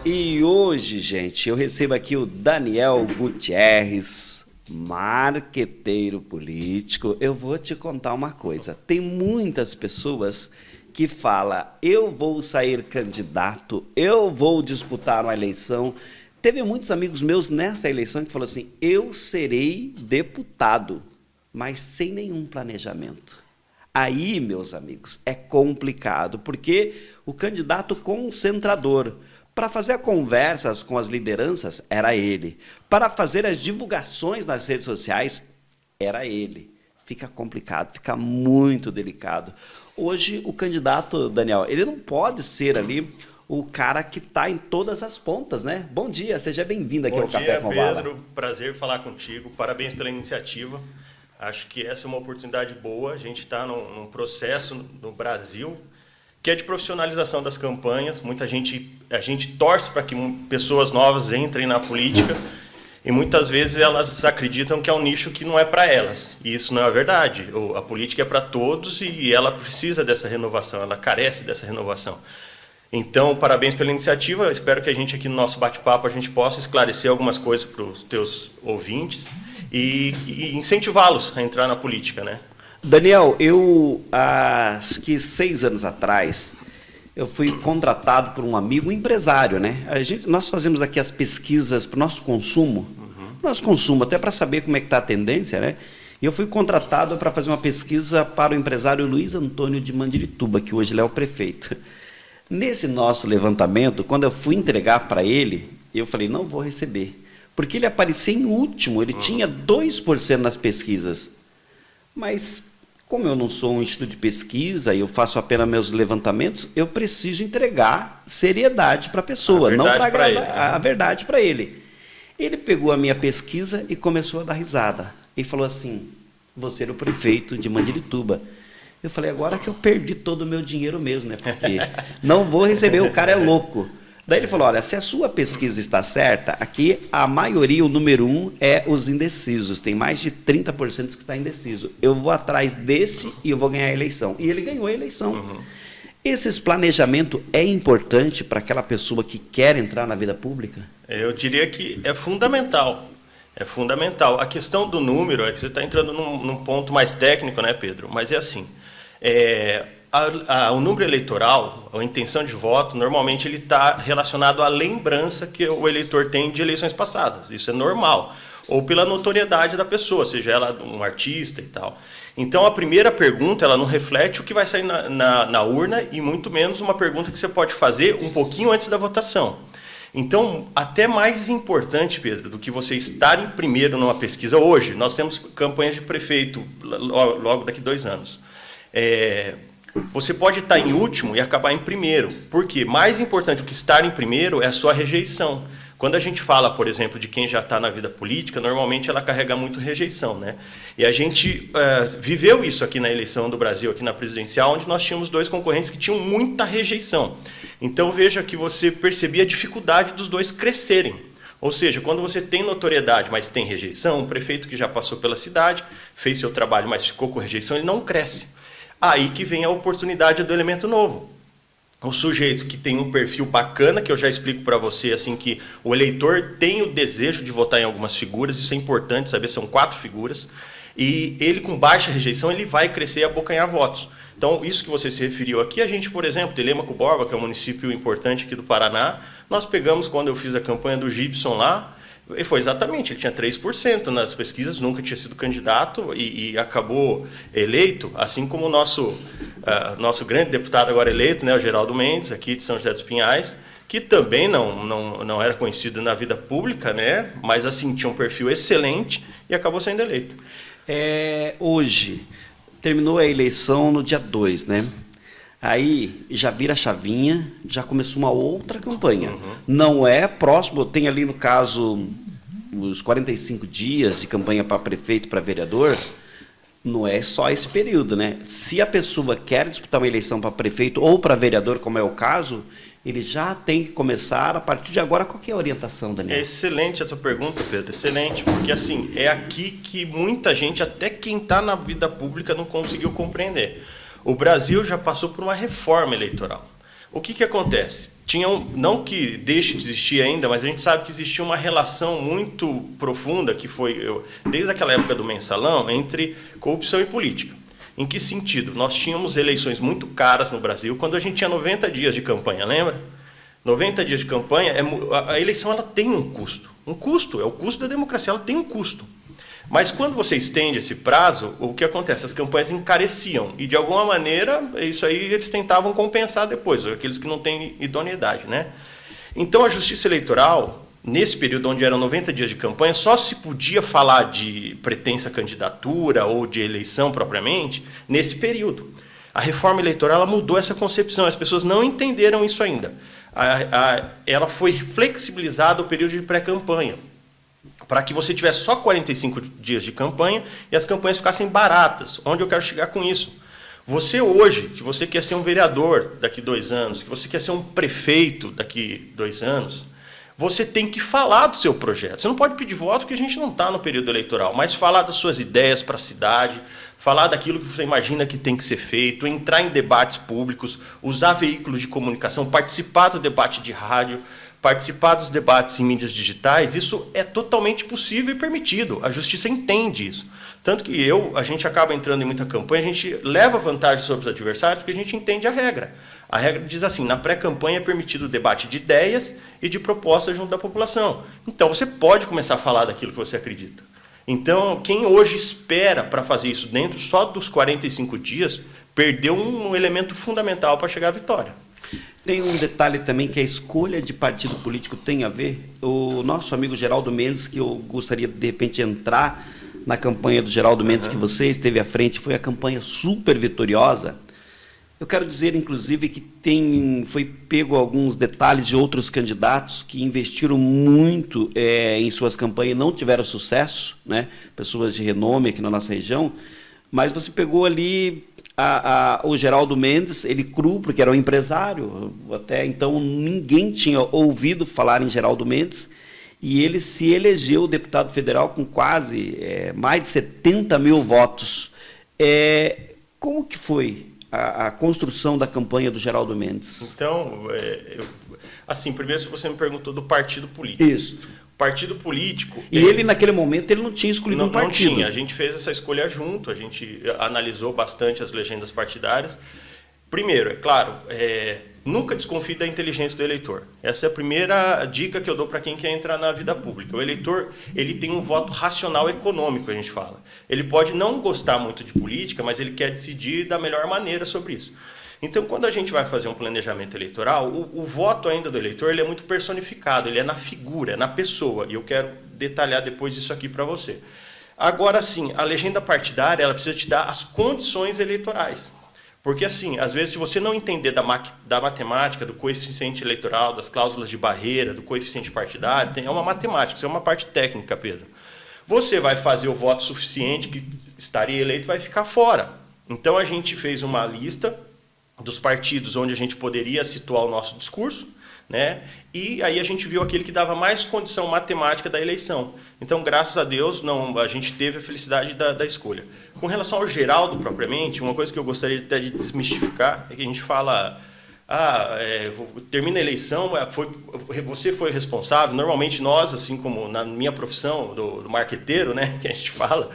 E hoje, gente, eu recebo aqui o Daniel Gutierrez, marqueteiro político. Eu vou te contar uma coisa. Tem muitas pessoas que falam, eu vou sair candidato, eu vou disputar uma eleição. Teve muitos amigos meus nessa eleição que falaram assim, eu serei deputado, mas sem nenhum planejamento. Aí, meus amigos, é complicado, porque o candidato concentrador, para fazer conversas com as lideranças, era ele. Para fazer as divulgações nas redes sociais, era ele. Fica complicado, fica muito delicado. Hoje, o candidato, Daniel, ele não pode ser ali o cara que está em todas as pontas, né? Bom dia, seja bem-vindo aqui ao Café com Vala. Bom dia, Pedro. Prazer falar contigo. Parabéns pela iniciativa. Acho que essa é uma oportunidade boa. A gente está num processo no Brasil que é de profissionalização das campanhas. A gente torce para que pessoas novas entrem na política e muitas vezes elas acreditam que é um nicho que não é para elas. E isso não é verdade. A política é para todos e ela precisa dessa renovação, ela carece dessa renovação. Então, parabéns pela iniciativa. Eu espero que a gente aqui no nosso bate-papo a gente possa esclarecer algumas coisas para os teus ouvintes e incentivá-los a entrar na política, né? Daniel, eu, acho que 6 anos atrás, eu fui contratado por um amigo, um empresário, né? Nós fazemos aqui as pesquisas para o nosso consumo, até para saber como é que está a tendência, né? E eu fui contratado para fazer uma pesquisa para o empresário Luiz Antônio de Mandirituba, que hoje ele é o prefeito. Nesse nosso levantamento, quando eu fui entregar para ele, eu falei, não vou receber, porque ele aparecia em último, ele tinha 2% nas pesquisas. Mas, como eu não sou um instituto de pesquisa e eu faço apenas meus levantamentos, eu preciso entregar seriedade para a pessoa, não para a verdade para ele. Ele pegou a minha pesquisa e começou a dar risada. E falou assim, você era o prefeito de Mandirituba. Eu falei, agora que eu perdi todo o meu dinheiro mesmo, né? Porque não vou receber, o cara é louco. Daí ele falou, olha, se a sua pesquisa está certa, aqui a maioria, o número 1, é os indecisos. Tem mais de 30% que está indeciso. Eu vou atrás desse e eu vou ganhar a eleição. E ele ganhou a eleição. Esse planejamento é importante para aquela pessoa que quer entrar na vida pública? Eu diria que é fundamental. É fundamental. A questão do número, é que você está entrando num ponto mais técnico, né, Pedro? Mas é assim, o número eleitoral, a intenção de voto, normalmente ele está relacionado à lembrança que o eleitor tem de eleições passadas. Isso é normal. Ou pela notoriedade da pessoa, seja ela um artista e tal. Então, a primeira pergunta, ela não reflete o que vai sair na urna e muito menos uma pergunta que você pode fazer um pouquinho antes da votação. Então, até mais importante, Pedro, do que você estar em primeiro numa pesquisa hoje, nós temos campanhas de prefeito logo daqui 2 anos. Você pode estar em último e acabar em primeiro. Por quê? Mais importante do que estar em primeiro é a sua rejeição. Quando a gente fala, por exemplo, de quem já está na vida política, normalmente ela carrega muito rejeição, né? E a gente viveu isso aqui na eleição do Brasil, aqui na presidencial, onde nós tínhamos 2 concorrentes que tinham muita rejeição. Então, veja que você percebia a dificuldade dos 2 crescerem. Ou seja, quando você tem notoriedade, mas tem rejeição, um prefeito que já passou pela cidade, fez seu trabalho, mas ficou com rejeição, ele não cresce. Aí que vem a oportunidade do elemento novo. O sujeito que tem um perfil bacana, que eu já explico para você, assim, que o eleitor tem o desejo de votar em algumas figuras, isso é importante saber, são 4 figuras, e ele com baixa rejeição, ele vai crescer e abocanhar votos. Então, isso que você se referiu aqui, a gente, por exemplo, Telêmaco Borba, que é um município importante aqui do Paraná, nós pegamos, quando eu fiz a campanha do Gibson lá, e foi exatamente, ele tinha 3% nas pesquisas, nunca tinha sido candidato e acabou eleito, assim como o nosso grande deputado agora eleito, né, o Geraldo Mendes, aqui de São José dos Pinhais, que também não era conhecido na vida pública, né, mas assim, tinha um perfil excelente e acabou sendo eleito. Hoje, terminou a eleição no dia 2, né? Aí já vira a chavinha, já começou uma outra campanha. Não é próximo, tem ali no caso os 45 dias de campanha para prefeito, para vereador, não é só esse período, né? Se a pessoa quer disputar uma eleição para prefeito ou para vereador, como é o caso, ele já tem que começar a partir de agora. Qual que é a orientação, Daniel? É excelente essa pergunta, Pedro, excelente, porque assim, é aqui que muita gente, até quem está na vida pública, não conseguiu compreender. O Brasil já passou por uma reforma eleitoral. O que acontece? não que deixe de existir ainda, mas a gente sabe que existia uma relação muito profunda, que foi, desde aquela época do mensalão, entre corrupção e política. Em que sentido? Nós tínhamos eleições muito caras no Brasil, quando a gente tinha 90 dias de campanha, lembra? 90 dias de campanha, a eleição ela tem um custo. Um custo, é o custo da democracia, ela tem um custo. Mas quando você estende esse prazo, o que acontece? As campanhas encareciam. E, de alguma maneira, isso aí eles tentavam compensar depois, aqueles que não têm idoneidade, né? Então, a Justiça Eleitoral, nesse período onde eram 90 dias de campanha, só se podia falar de pretensa candidatura ou de eleição propriamente nesse período. A reforma eleitoral ela mudou essa concepção, as pessoas não entenderam isso ainda. Ela foi flexibilizada o período de pré-campanha, para que você tivesse só 45 dias de campanha e as campanhas ficassem baratas. Onde eu quero chegar com isso? Você hoje, que você quer ser um vereador daqui 2 anos, que você quer ser um prefeito daqui 2 anos, você tem que falar do seu projeto. Você não pode pedir voto porque a gente não está no período eleitoral, mas falar das suas ideias para a cidade, falar daquilo que você imagina que tem que ser feito, entrar em debates públicos, usar veículos de comunicação, participar do debate de rádio, participar dos debates em mídias digitais, isso é totalmente possível e permitido. A justiça entende isso. Tanto que a gente acaba entrando em muita campanha, a gente leva vantagem sobre os adversários porque a gente entende a regra. A regra diz assim, na pré-campanha é permitido o debate de ideias e de propostas junto da população. Então, você pode começar a falar daquilo que você acredita. Então, quem hoje espera para fazer isso dentro só dos 45 dias, perdeu um elemento fundamental para chegar à vitória. Tem um detalhe também que a escolha de partido político tem a ver. O nosso amigo Geraldo Mendes, que eu gostaria de repente entrar na campanha do Geraldo Mendes, que você esteve à frente, foi a campanha super vitoriosa. Eu quero dizer, inclusive, que foi pego alguns detalhes de outros candidatos que investiram muito em suas campanhas e não tiveram sucesso, né? Pessoas de renome aqui na nossa região, mas você pegou ali o Geraldo Mendes, ele cru, porque era um empresário, até então ninguém tinha ouvido falar em Geraldo Mendes, e ele se elegeu deputado federal com quase mais de 70 mil votos. Como que foi a construção da campanha do Geraldo Mendes? Então, assim, primeiro você me perguntou do partido político. Isso. Partido político... E ele, naquele momento, ele não tinha escolhido um partido. Não tinha, a gente fez essa escolha junto, a gente analisou bastante as legendas partidárias. Primeiro, é claro, nunca desconfie da inteligência do eleitor. Essa é a primeira dica que eu dou para quem quer entrar na vida pública. O eleitor, ele tem um voto racional econômico, a gente fala. Ele pode não gostar muito de política, mas ele quer decidir da melhor maneira sobre isso. Então, quando a gente vai fazer um planejamento eleitoral, o voto ainda do eleitor ele é muito personificado, ele é na figura, é na pessoa. E eu quero detalhar depois isso aqui para você. Agora, sim, a legenda partidária ela precisa te dar as condições eleitorais. Porque, assim, às vezes, se você não entender da matemática, do coeficiente eleitoral, das cláusulas de barreira, do coeficiente partidário, é uma matemática, isso é uma parte técnica, Pedro. Você vai fazer o voto suficiente que estaria eleito e vai ficar fora. Então, a gente fez uma lista dos partidos onde a gente poderia situar o nosso discurso, né? E aí a gente viu aquele que dava mais condição matemática da eleição. Então, graças a Deus, a gente teve a felicidade da escolha. Com relação ao Geraldo, propriamente, uma coisa que eu gostaria até de desmistificar é que a gente fala... termina a eleição, você foi responsável. Normalmente nós, assim como na minha profissão do marqueteiro, né, que a gente fala,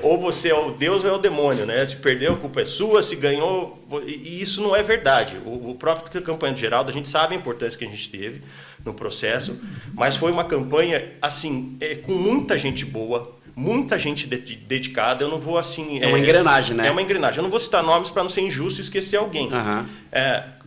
ou você é o Deus ou é o demônio, né? Se perdeu, a culpa é sua, se ganhou, e isso não é verdade. O próprio campanha do Geraldo, a gente sabe a importância que a gente teve no processo, mas foi uma campanha assim, com muita gente boa, muita gente dedicada. Eu não vou assim... É uma engrenagem, né? É uma engrenagem. Eu não vou citar nomes para não ser injusto e esquecer alguém. Uhum.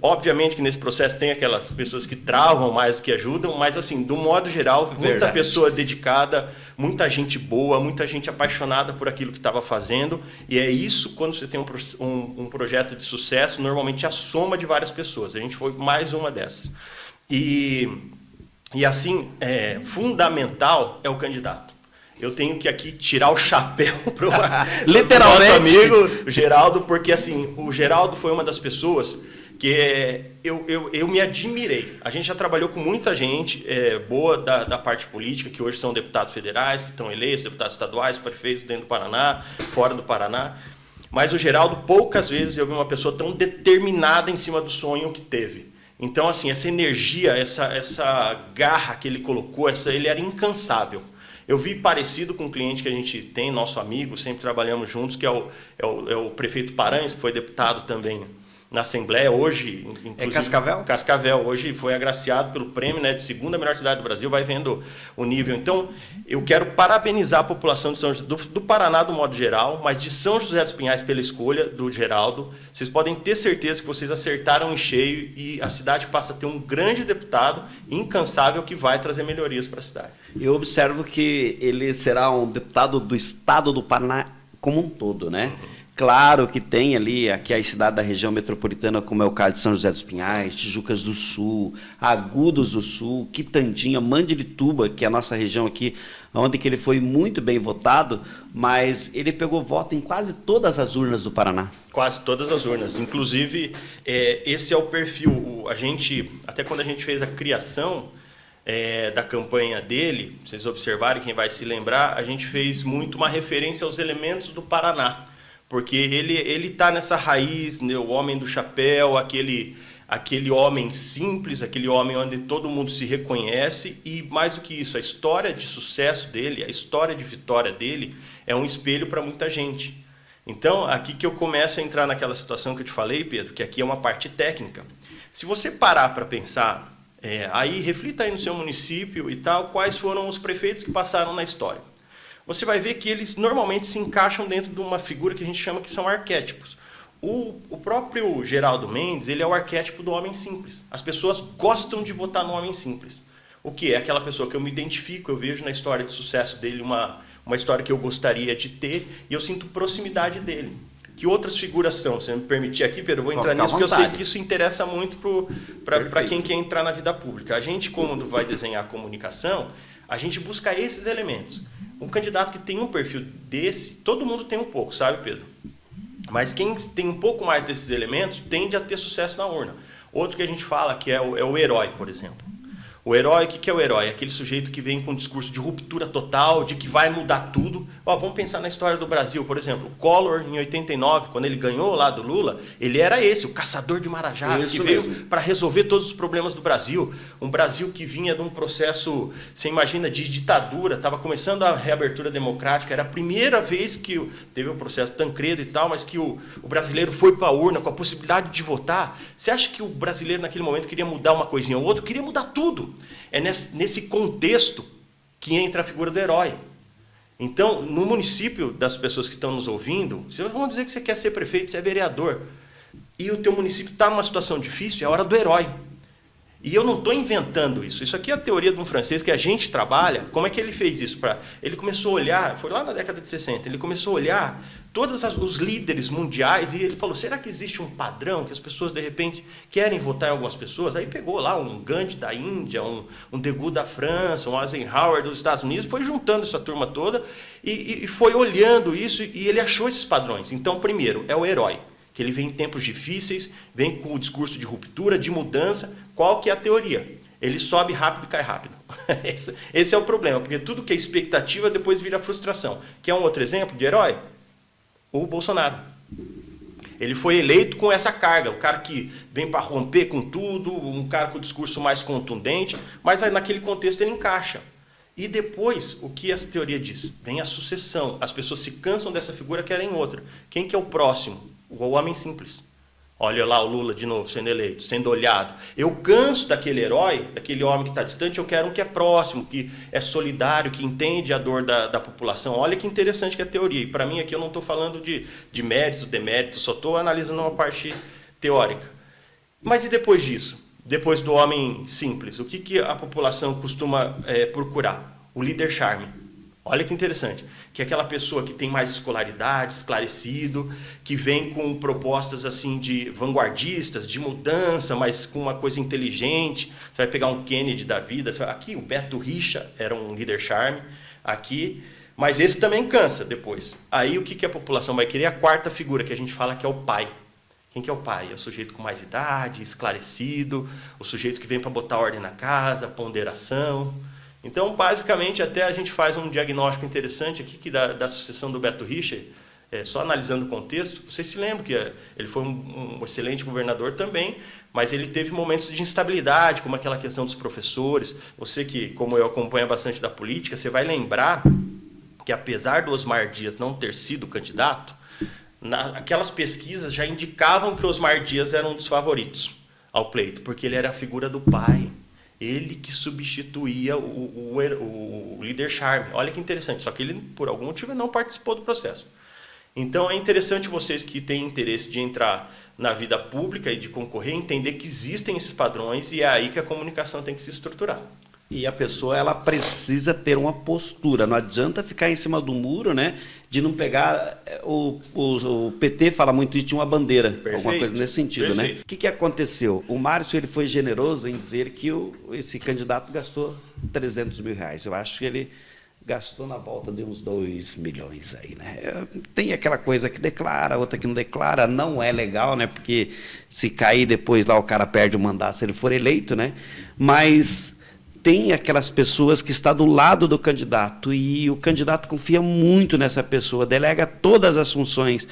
Obviamente que nesse processo tem aquelas pessoas que travam mais do que ajudam, mas assim, do modo geral, muita pessoa dedicada, muita gente boa, muita gente apaixonada por aquilo que estava fazendo. E é isso, quando você tem um projeto de sucesso, normalmente é a soma de várias pessoas. A gente foi mais uma dessas. E assim, fundamental é o candidato. Eu tenho que aqui tirar o chapéu para o nosso amigo Geraldo, porque assim, o Geraldo foi uma das pessoas que eu me admirei. A gente já trabalhou com muita gente boa da parte política, que hoje são deputados federais, que estão eleitos, deputados estaduais, prefeitos dentro do Paraná, fora do Paraná. Mas o Geraldo, poucas vezes eu vi uma pessoa tão determinada em cima do sonho que teve. Então, assim, essa energia, essa garra que ele colocou, ele era incansável. Eu vi parecido com um cliente que a gente tem, nosso amigo, sempre trabalhamos juntos, que é o prefeito Paranhos, que foi deputado também na Assembleia, hoje... É Cascavel? Cascavel, hoje foi agraciado pelo prêmio, né, de segunda melhor cidade do Brasil, vai vendo o nível. Então, eu quero parabenizar a população do Paraná, do modo geral, mas de São José dos Pinhais pela escolha do Geraldo. Vocês podem ter certeza que vocês acertaram em cheio e a cidade passa a ter um grande deputado incansável que vai trazer melhorias para a cidade. Eu observo que ele será um deputado do estado do Paraná como um todo, né? Claro que tem ali aqui as cidades da região metropolitana, como é o caso de São José dos Pinhais, Tijucas do Sul, Agudos do Sul, Quitandinha, Mandirituba, que é a nossa região aqui, onde que ele foi muito bem votado, mas ele pegou voto em quase todas as urnas do Paraná. Quase todas as urnas. Inclusive, esse é o perfil. A gente, até quando a gente fez a criação da campanha dele, vocês observarem, quem vai se lembrar, a gente fez muito uma referência aos elementos do Paraná. Porque ele está nessa raiz, né, o homem do chapéu, aquele homem simples, aquele homem onde todo mundo se reconhece e, mais do que isso, a história de sucesso dele, a história de vitória dele é um espelho para muita gente. Então, aqui que eu começo a entrar naquela situação que eu te falei, Pedro, que aqui é uma parte técnica. Se você parar para pensar, aí reflita aí no seu município e tal, quais foram os prefeitos que passaram na história. Você vai ver que eles normalmente se encaixam dentro de uma figura que a gente chama que são arquétipos. O próprio Geraldo Mendes, ele é o arquétipo do homem simples. As pessoas gostam de votar no homem simples. O que é aquela pessoa que eu me identifico, eu vejo na história de sucesso dele uma história que eu gostaria de ter e eu sinto proximidade dele. Que outras figuras são? Se você me permitir aqui, Pedro, eu vou entrar nisso porque eu sei que isso interessa muito para quem quer entrar na vida pública. A gente, quando vai desenhar a comunicação, a gente busca esses elementos. Um candidato que tem um perfil desse, todo mundo tem um pouco, sabe, Pedro? Mas quem tem um pouco mais desses elementos tende a ter sucesso na urna. Outro que a gente fala que é o herói, por exemplo. O herói, o que é o herói? É aquele sujeito que vem com um discurso de ruptura total, de que vai mudar tudo. Vamos pensar na história do Brasil, por exemplo. O Collor, em 89, quando ele ganhou lá do Lula, ele era o caçador de marajás, que veio para resolver todos os problemas do Brasil. Um Brasil que vinha de um processo, você imagina, de ditadura, estava começando a reabertura democrática, era a primeira vez que teve o processo Tancredo e tal, mas que o brasileiro foi para a urna com a possibilidade de votar. Você acha que o brasileiro naquele momento queria mudar uma coisinha ou outra? Queria mudar tudo. É nesse contexto que entra a figura do herói. Então, no município das pessoas que estão nos ouvindo, vocês vão dizer que você quer ser prefeito, você é vereador, e o teu município está numa situação difícil, é a hora do herói. E eu não estou inventando isso. Isso aqui é a teoria de um francês que a gente trabalha. Como é que ele fez isso? Ele começou a olhar, foi lá na década de 60, ele começou a olhar todos os líderes mundiais e ele falou, será que existe um padrão que as pessoas, de repente, querem votar em algumas pessoas? Aí pegou lá um Gandhi da Índia, um De Gaulle da França, um Eisenhower dos Estados Unidos, foi juntando essa turma toda e foi olhando isso e ele achou esses padrões. Então, primeiro, é o herói, que ele vem em tempos difíceis, vem com o discurso de ruptura, de mudança. Qual que é a teoria? Ele sobe rápido e cai rápido. Esse é o problema, porque tudo que é expectativa depois vira frustração. Quer um outro exemplo de herói? O Bolsonaro. Ele foi eleito com essa carga, o cara que vem para romper com tudo, um cara com o discurso mais contundente, mas aí naquele contexto ele encaixa. E depois, o que essa teoria diz? Vem a sucessão. As pessoas se cansam dessa figura e querem outra. Quem que é o próximo? O homem simples. Olha lá o Lula de novo sendo eleito, sendo olhado. Eu canso daquele herói, daquele homem que está distante, eu quero um que é próximo, que é solidário, que entende a dor da população. Olha que interessante que é a teoria. E para mim aqui eu não estou falando de mérito, demérito, só estou analisando uma parte teórica. Mas e depois disso? Depois do homem simples, o que a população costuma procurar? O líder charme. Olha que interessante, que é aquela pessoa que tem mais escolaridade, esclarecido, que vem com propostas assim de vanguardistas, de mudança, mas com uma coisa inteligente. Você vai pegar um Kennedy da vida, aqui o Beto Richa era um líder charme, aqui, mas esse também cansa depois. Aí o que a população vai querer? A quarta figura que a gente fala que é o pai. Quem que é o pai? É o sujeito com mais idade, esclarecido, o sujeito que vem para botar ordem na casa, ponderação. Então, basicamente, até a gente faz um diagnóstico interessante aqui que da sucessão do Beto Richa, só analisando o contexto, vocês se lembram que ele foi um excelente governador também, mas ele teve momentos de instabilidade, como aquela questão dos professores. Você que, como eu, acompanha bastante da política, você vai lembrar que, apesar do Osmar Dias não ter sido candidato, aquelas pesquisas já indicavam que o Osmar Dias era um dos favoritos ao pleito, porque ele era a figura do pai. Ele que substituía o líder Charme. Olha que interessante, só que ele, por algum motivo, não participou do processo. Então, é interessante vocês que têm interesse de entrar na vida pública e de concorrer, entender que existem esses padrões e é aí que a comunicação tem que se estruturar. E a pessoa, ela precisa ter uma postura, não adianta ficar em cima do muro, né, de não pegar, o PT fala muito isso de uma bandeira, perfeito, alguma coisa nesse sentido, perfeito, né? O que aconteceu? O Márcio, ele foi generoso em dizer que esse candidato gastou 300 mil reais, eu acho que ele gastou na volta de uns 2 milhões aí, né? Tem aquela coisa que declara, outra que não declara, não é legal, né, porque se cair depois lá o cara perde o mandato se ele for eleito, né, mas tem aquelas pessoas que estão do lado do candidato e o candidato confia muito nessa pessoa, delega todas as funções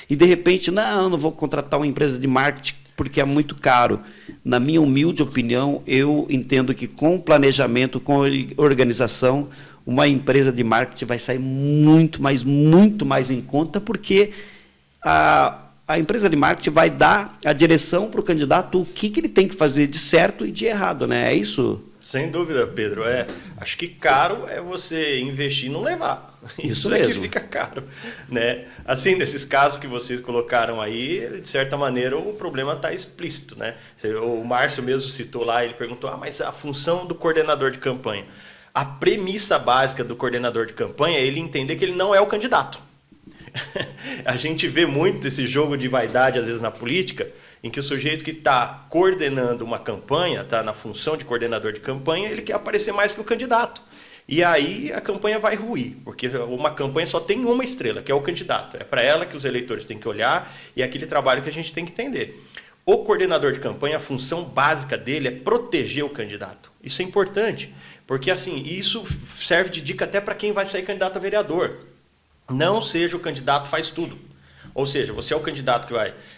e, de repente, não vou contratar uma empresa de marketing porque é muito caro. Na minha humilde opinião, eu entendo que com planejamento, com organização, uma empresa de marketing vai sair muito mais em conta, porque a empresa de marketing vai dar a direção para o candidato, o que ele tem que fazer de certo e de errado, né? É isso? Sem dúvida, Pedro. Acho que caro é você investir e não levar. Isso é mesmo que fica caro, né? Assim, nesses casos que vocês colocaram aí, de certa maneira, o problema está explícito, né? O Márcio mesmo citou lá, ele perguntou, mas a função do coordenador de campanha. A premissa básica do coordenador de campanha é ele entender que ele não é o candidato. A gente vê muito esse jogo de vaidade, às vezes, na política, em que o sujeito que está coordenando uma campanha, está na função de coordenador de campanha, ele quer aparecer mais que o candidato. E aí a campanha vai ruir, porque uma campanha só tem uma estrela, que é o candidato. É para ela que os eleitores têm que olhar e é aquele trabalho que a gente tem que entender. O coordenador de campanha, a função básica dele é proteger o candidato. Isso é importante, porque assim, isso serve de dica até para quem vai sair candidato a vereador. Não seja o candidato faz tudo. Ou seja, você é o candidato que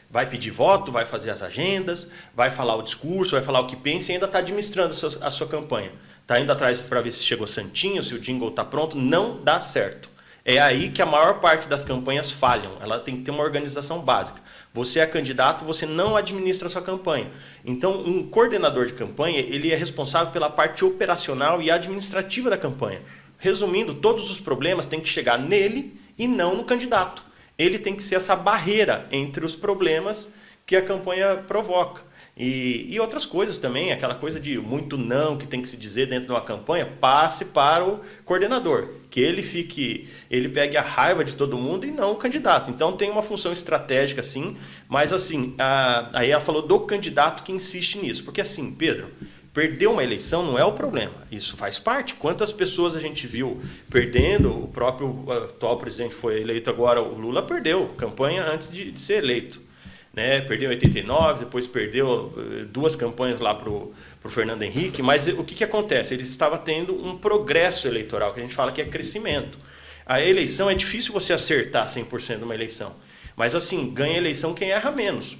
vai pedir voto, vai fazer as agendas, vai falar o discurso, vai falar o que pensa e ainda está administrando a sua campanha. Está indo atrás para ver se chegou santinho, se o jingle está pronto. Não dá certo. É aí que a maior parte das campanhas falham. Ela tem que ter uma organização básica. Você é candidato, você não administra a sua campanha. Então, um coordenador de campanha, ele é responsável pela parte operacional e administrativa da campanha. Resumindo, todos os problemas têm que chegar nele e não no candidato. Ele tem que ser essa barreira entre os problemas que a campanha provoca. E outras coisas também, aquela coisa de muito não que tem que se dizer dentro de uma campanha, passe para o coordenador, que ele pegue a raiva de todo mundo e não o candidato. Então tem uma função estratégica, sim, mas assim, aí ela falou do candidato que insiste nisso, porque assim, Pedro, perder uma eleição não é o problema, isso faz parte. Quantas pessoas a gente viu perdendo, o próprio atual presidente foi eleito agora, o Lula perdeu campanha antes de ser eleito. Né? Perdeu em 89, depois perdeu 2 campanhas lá para o Fernando Henrique, mas o que acontece? Ele estava tendo um progresso eleitoral, que a gente fala que é crescimento. A eleição é difícil você acertar 100% uma eleição, mas assim, ganha eleição quem erra menos.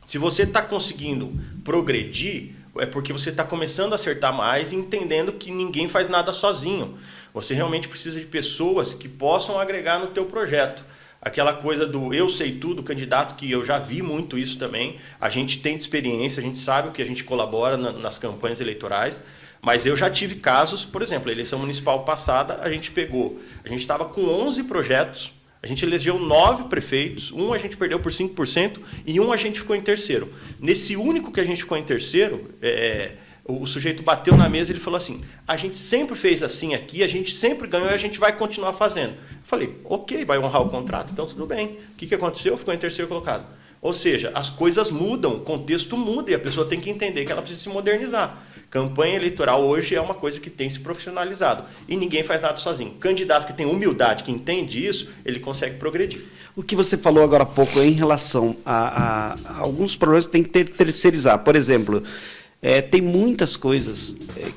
Se você está conseguindo progredir, é porque você está começando a acertar mais e entendendo que ninguém faz nada sozinho. Você realmente precisa de pessoas que possam agregar no teu projeto. Aquela coisa do eu sei tudo, candidato, que eu já vi muito isso também. A gente tem experiência, a gente sabe o que a gente colabora nas campanhas eleitorais, mas eu já tive casos, por exemplo, a eleição municipal passada, a gente estava com 11 projetos, a gente elegeu 9 prefeitos, um a gente perdeu por 5% e um a gente ficou em terceiro. Nesse único que a gente ficou em terceiro, o sujeito bateu na mesa e ele falou assim, a gente sempre fez assim aqui, a gente sempre ganhou e a gente vai continuar fazendo. Eu falei, ok, vai honrar o contrato, então tudo bem. O que aconteceu? Ficou em terceiro colocado. Ou seja, as coisas mudam, o contexto muda e a pessoa tem que entender que ela precisa se modernizar. Campanha eleitoral hoje é uma coisa que tem se profissionalizado e ninguém faz nada sozinho. Candidato que tem humildade, que entende isso, ele consegue progredir. O que você falou agora há pouco em relação a alguns problemas que tem que terceirizar. Por exemplo, tem muitas coisas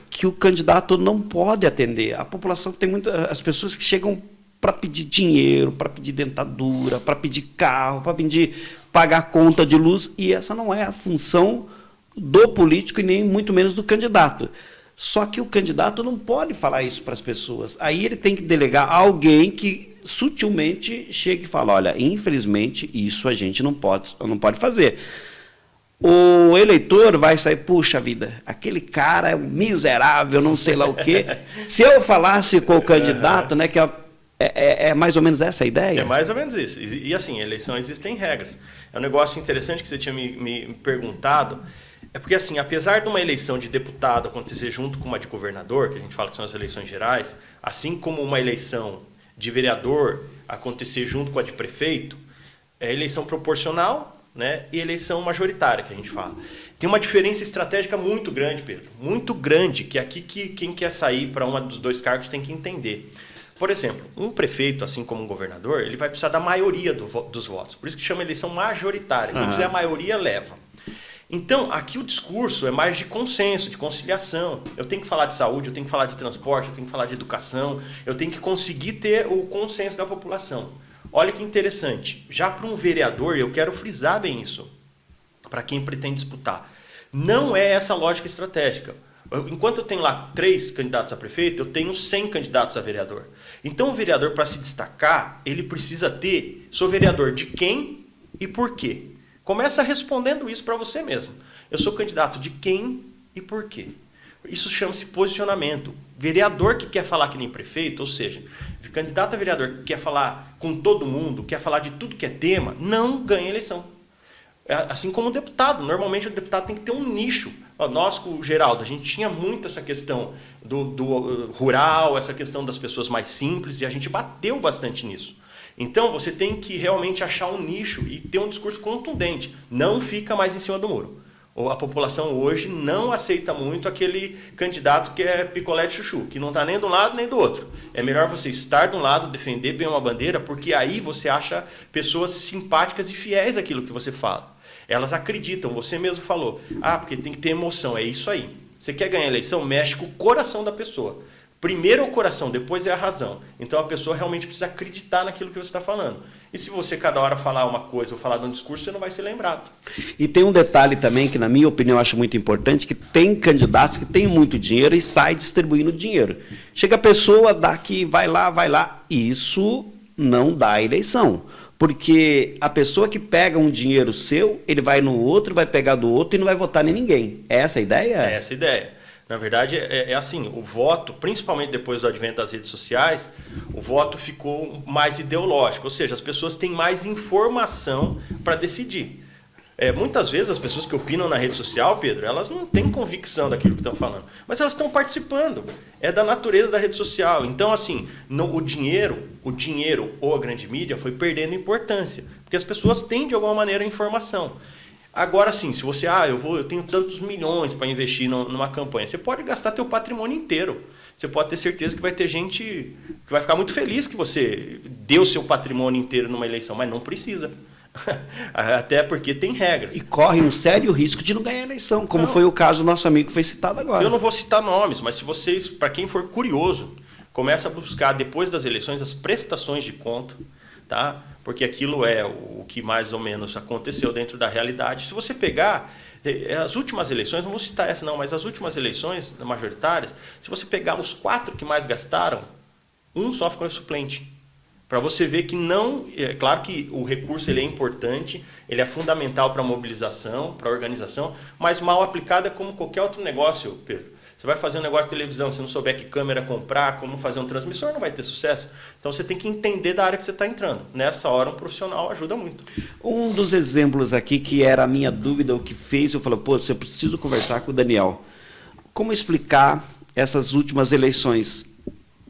que o candidato não pode atender. A população tem as pessoas que chegam para pedir dinheiro, para pedir dentadura, para pedir carro, para pedir pagar conta de luz, e essa não é a função do político e nem muito menos do candidato. Só que o candidato não pode falar isso para as pessoas. Aí ele tem que delegar a alguém que sutilmente chega e fala, olha, infelizmente isso a gente não pode fazer. O eleitor vai sair, puxa vida, aquele cara é um miserável, não sei lá o quê. Se eu falasse com o candidato, né, que é mais ou menos essa a ideia? É mais ou menos isso. E assim, eleição existem regras. É um negócio interessante que você tinha me perguntado. É porque, assim, apesar de uma eleição de deputado acontecer junto com uma de governador, que a gente fala que são as eleições gerais, assim como uma eleição de vereador acontecer junto com a de prefeito, é eleição proporcional, né, e eleição majoritária, que a gente fala. Tem uma diferença estratégica muito grande, Pedro, muito grande, que aqui quem quer sair para um dos dois cargos tem que entender. Por exemplo, um prefeito, assim como um governador, ele vai precisar da maioria dos votos. Por isso que chama eleição majoritária. Quando tiver a maioria, leva. Então, aqui o discurso é mais de consenso, de conciliação. Eu tenho que falar de saúde, eu tenho que falar de transporte, eu tenho que falar de educação, eu tenho que conseguir ter o consenso da população. Olha que interessante. Já para um vereador, eu quero frisar bem isso, para quem pretende disputar. Não é essa lógica estratégica. Enquanto eu tenho lá 3 candidatos a prefeito, eu tenho 100 candidatos a vereador. Então, o vereador, para se destacar, ele precisa ter, sou vereador de quem e por quê. Começa respondendo isso para você mesmo. Eu sou candidato de quem e por quê. Isso chama-se posicionamento. Vereador que quer falar que nem prefeito, ou seja, candidato a vereador que quer falar com todo mundo, quer falar de tudo que é tema, não ganha eleição. Assim como o deputado. Normalmente o deputado tem que ter um nicho. Nós, com o Geraldo, a gente tinha muito essa questão do rural, essa questão das pessoas mais simples, e a gente bateu bastante nisso. Então, você tem que realmente achar um nicho e ter um discurso contundente. Não fica mais em cima do muro. A população hoje não aceita muito aquele candidato que é picolé de chuchu, que não está nem de um lado nem do outro. É melhor você estar de um lado, defender bem uma bandeira, porque aí você acha pessoas simpáticas e fiéis àquilo que você fala. Elas acreditam, você mesmo falou. Porque tem que ter emoção, é isso aí. Você quer ganhar a eleição, mexe com o coração da pessoa. Primeiro é o coração, depois é a razão. Então a pessoa realmente precisa acreditar naquilo que você está falando. E se você cada hora falar uma coisa ou falar de um discurso, você não vai ser lembrado. E tem um detalhe também que, na minha opinião, eu acho muito importante, que tem candidatos que têm muito dinheiro e sai distribuindo dinheiro. Chega a pessoa, dá aqui, vai lá. Isso não dá eleição. Porque a pessoa que pega um dinheiro seu, ele vai no outro, vai pegar do outro e não vai votar em ninguém. É essa a ideia? É essa a ideia. Na verdade, é assim, o voto, principalmente depois do advento das redes sociais, o voto ficou mais ideológico, ou seja, as pessoas têm mais informação para decidir. Muitas vezes as pessoas que opinam na rede social, Pedro, elas não têm convicção daquilo que estão falando, mas elas estão participando, é da natureza da rede social. Então, assim, o dinheiro ou a grande mídia foi perdendo importância, porque as pessoas têm, de alguma maneira, a informação. Agora sim, se você, eu tenho tantos milhões para investir numa campanha, você pode gastar teu patrimônio inteiro. Você pode ter certeza que vai ter gente que vai ficar muito feliz que você deu seu patrimônio inteiro numa eleição, mas não precisa. Até porque tem regras. E corre um sério risco de não ganhar a eleição, como foi o caso do nosso amigo que foi citado agora. Eu não vou citar nomes, mas se vocês, para quem for curioso, começa a buscar depois das eleições as prestações de conta, tá? Porque aquilo é o que mais ou menos aconteceu dentro da realidade. Se você pegar as últimas eleições, não vou citar essa não, mas as últimas eleições majoritárias, se você pegar os 4 que mais gastaram, um só ficou suplente. Para você ver que não... É claro que o recurso ele é importante, ele é fundamental para a mobilização, para a organização, mas mal aplicado é como qualquer outro negócio, Pedro. Você vai fazer um negócio de televisão, se não souber que câmera comprar, como fazer um transmissor, não vai ter sucesso. Então você tem que entender da área que você está entrando. Nessa hora um profissional ajuda muito. Um dos exemplos aqui que era a minha dúvida, o que fez, eu falei, eu preciso conversar com o Daniel. Como explicar essas últimas eleições?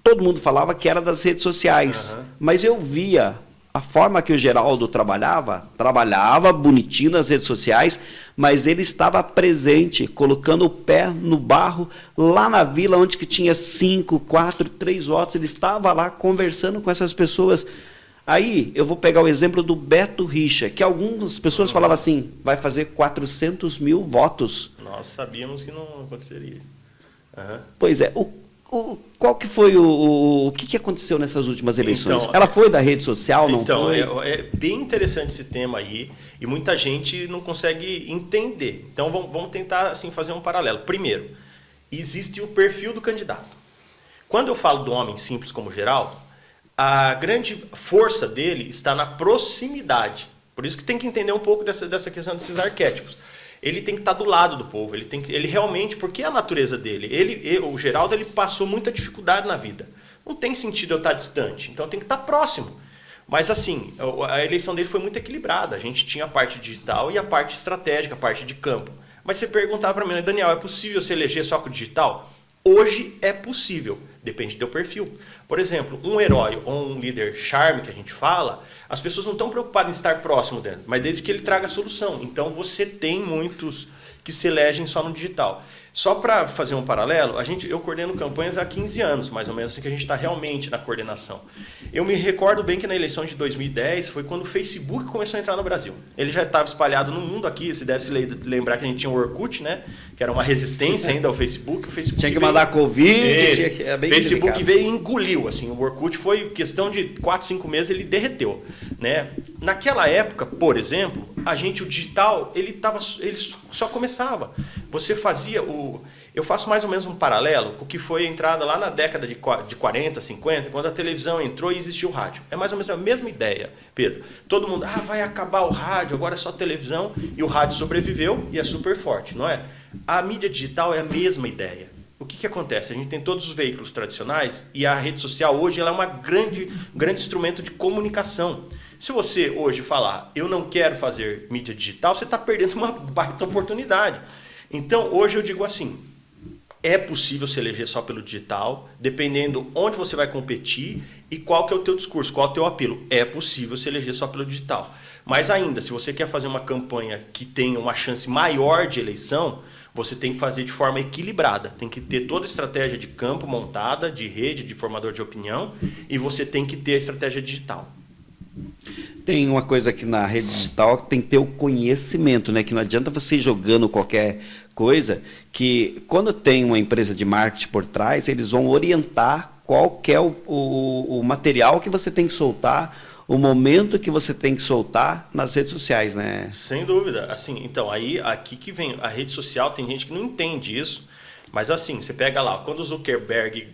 Todo mundo falava que era das redes sociais, mas eu via a forma que o Geraldo trabalhava bonitinho nas redes sociais, mas ele estava presente, colocando o pé no barro, lá na vila onde que tinha 5, 4, 3 votos, ele estava lá conversando com essas pessoas. Aí eu vou pegar o exemplo do Beto Richa, que algumas pessoas falavam assim, vai fazer 400 mil votos. Nós sabíamos que não aconteceria. Pois é, Qual que foi o que aconteceu nessas últimas eleições? Então, ela foi da rede social, não então, foi? É bem interessante esse tema aí e muita gente não consegue entender. Então, vamos tentar assim, fazer um paralelo. Primeiro, existe o perfil do candidato. Quando eu falo do homem simples como Geraldo, a grande força dele está na proximidade. Por isso que tem que entender um pouco dessa questão desses arquétipos. Ele tem que estar do lado do povo, ele realmente, porque é a natureza dele. O Geraldo, ele passou muita dificuldade na vida. Não tem sentido eu estar distante, então tem que estar próximo. Mas assim, a eleição dele foi muito equilibrada. A gente tinha a parte digital e a parte estratégica, a parte de campo. Mas você perguntava para mim, Daniel, é possível se eleger só com o digital? Hoje é possível, depende do teu perfil. Por exemplo, um herói ou um líder charme que a gente fala, as pessoas não estão preocupadas em estar próximo dele, mas desde que ele traga a solução. Então você tem muitos que se elegem só no digital. Só para fazer um paralelo, eu coordeno campanhas há 15 anos, mais ou menos, assim que a gente está realmente na coordenação. Eu me recordo bem que na eleição de 2010 foi quando o Facebook começou a entrar no Brasil. Ele já estava espalhado no mundo aqui, você deve se lembrar que a gente tinha o Orkut, né? Que era uma resistência ainda ao Facebook. O Facebook tinha que mandar Covid, é bem Facebook delicado. Veio e engoliu. Assim, o Orkut foi questão de 4, 5 meses, ele derreteu. Né? Naquela época, por exemplo, o digital, ele só começava. Você fazia eu faço mais ou menos um paralelo com o que foi a entrada lá na década de 40, 50, quando a televisão entrou e existiu o rádio. É mais ou menos a mesma ideia, Pedro. Todo mundo, vai acabar o rádio, agora é só televisão, e o rádio sobreviveu e é super forte, não é? A mídia digital é a mesma ideia. O que acontece? A gente tem todos os veículos tradicionais e a rede social hoje ela é um grande instrumento de comunicação. Se você hoje falar, eu não quero fazer mídia digital, você está perdendo uma baita oportunidade. Então, hoje eu digo assim, é possível se eleger só pelo digital, dependendo onde você vai competir e qual que é o teu discurso, qual é o teu apelo. É possível se eleger só pelo digital. Mas ainda, se você quer fazer uma campanha que tenha uma chance maior de eleição, você tem que fazer de forma equilibrada. Tem que ter toda a estratégia de campo montada, de rede, de formador de opinião, e você tem que ter a estratégia digital. Tem uma coisa aqui na rede digital que tem que ter o conhecimento, né? Que não adianta você ir jogando qualquer coisa, que quando tem uma empresa de marketing por trás, eles vão orientar qual que é o material que você tem que soltar, o momento que você tem que soltar nas redes sociais, né? Sem dúvida. Assim, então, aqui que vem a rede social, tem gente que não entende isso, mas assim, você pega lá, quando o Zuckerberg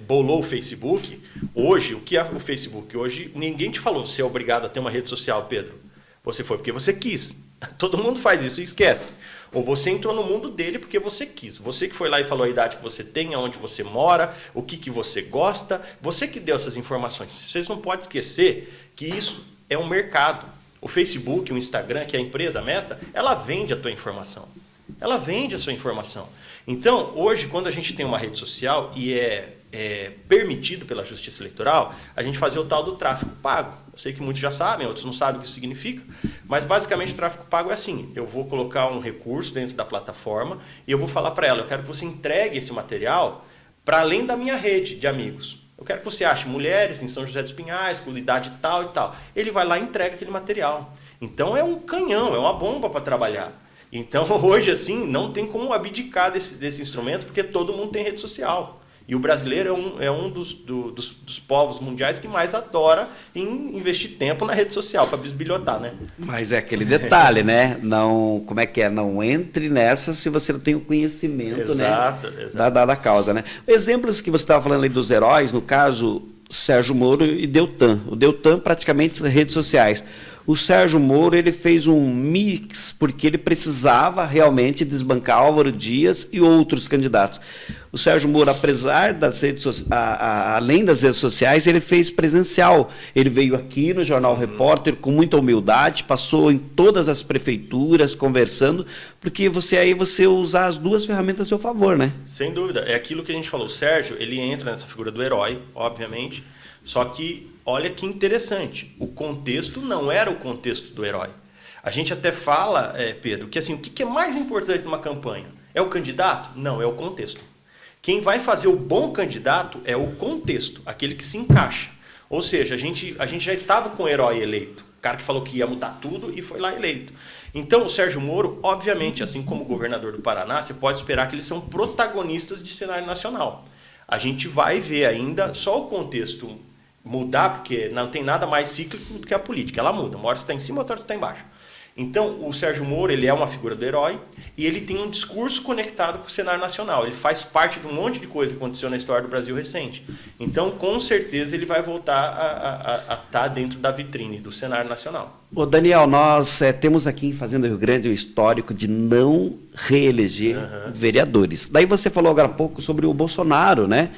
bolou o Facebook, hoje, o que é o Facebook? Hoje, ninguém te falou, você é obrigado a ter uma rede social, Pedro. Você foi porque você quis. Todo mundo faz isso e esquece. Ou você entrou no mundo dele porque você quis. Você que foi lá e falou a idade que você tem, aonde você mora, o que você gosta. Você que deu essas informações. Vocês não podem esquecer que isso é um mercado. O Facebook, o Instagram, que é a empresa, a Meta, ela vende a tua informação. Ela vende a sua informação. Então, hoje, quando a gente tem uma rede social e é permitido pela Justiça Eleitoral, a gente fazer o tal do tráfego pago. Eu sei que muitos já sabem, outros não sabem o que isso significa, mas basicamente o tráfego pago é assim, eu vou colocar um recurso dentro da plataforma e eu vou falar para ela, eu quero que você entregue esse material para além da minha rede de amigos. Eu quero que você ache mulheres em São José dos Pinhais, com idade tal e tal. Ele vai lá e entrega aquele material. Então é um canhão, é uma bomba para trabalhar. Então hoje assim não tem como abdicar desse instrumento porque todo mundo tem rede social. E o brasileiro é um dos povos mundiais que mais adora investir tempo na rede social para bisbilhotar, né? Mas é aquele detalhe, né? Não, como é que é? Não entre nessa se você não tem o conhecimento, exato, né? Da causa, né? Exemplos que você estava falando aí dos heróis, no caso, Sérgio Moro e Deltan. O Deltan praticamente redes sociais. O Sérgio Moro ele fez um mix porque ele precisava realmente desbancar Álvaro Dias e outros candidatos. O Sérgio Moro, apesar das redes além das redes sociais, ele fez presencial. Ele veio aqui no Jornal Repórter com muita humildade, passou em todas as prefeituras conversando, porque você usa as duas ferramentas a seu favor, né? Sem dúvida. É aquilo que a gente falou. O Sérgio, ele entra nessa figura do herói, obviamente, só que olha que interessante, o contexto não era o contexto do herói. A gente até fala, Pedro, que assim, o que é mais importante numa campanha? É o candidato? Não, é o contexto. Quem vai fazer o bom candidato é o contexto, aquele que se encaixa. Ou seja, a gente já estava com o herói eleito, o cara que falou que ia mudar tudo e foi lá eleito. Então, o Sérgio Moro, obviamente, assim como o governador do Paraná, você pode esperar que eles são protagonistas de cenário nacional. a gente vai ver ainda só o contexto mudar, porque não tem nada mais cíclico do que a política. Ela muda, uma hora você está em cima, outra hora você está embaixo. Então, o Sérgio Moro, ele é uma figura do herói e ele tem um discurso conectado com o cenário nacional. Ele faz parte de um monte de coisa que aconteceu na história do Brasil recente. Então, com certeza, ele vai voltar a estar dentro da vitrine do cenário nacional. Ô Daniel, nós temos aqui em Fazenda Rio Grande o histórico de não reeleger vereadores. Daí você falou agora há pouco sobre o Bolsonaro, né?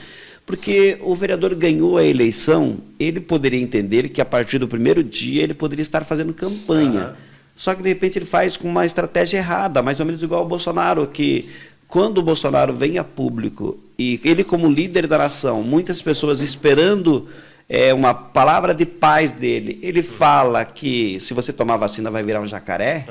Porque o vereador ganhou a eleição, ele poderia entender que a partir do primeiro dia ele poderia estar fazendo campanha. Só que, de repente, ele faz com uma estratégia errada, mais ou menos igual ao Bolsonaro, que quando o Bolsonaro vem a público, e ele como líder da nação, muitas pessoas esperando uma palavra de paz dele, ele fala que se você tomar vacina vai virar um jacaré,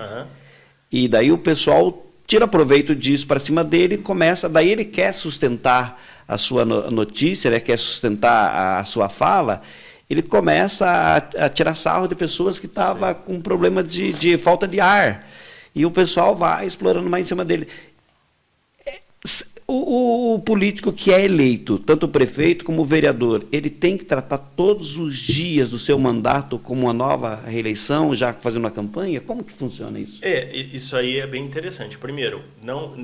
e daí o pessoal tira proveito disso para cima dele e começa, daí ele quer sustentar a sua notícia, né, quer sustentar a sua fala, ele começa a tirar sarro de pessoas que estavam com problema de falta de ar. E o pessoal vai explorando mais em cima dele. O político que é eleito, tanto o prefeito como o vereador, ele tem que tratar todos os dias do seu mandato como uma nova reeleição, já fazendo uma campanha? Como que funciona isso? Isso aí é bem interessante. Primeiro,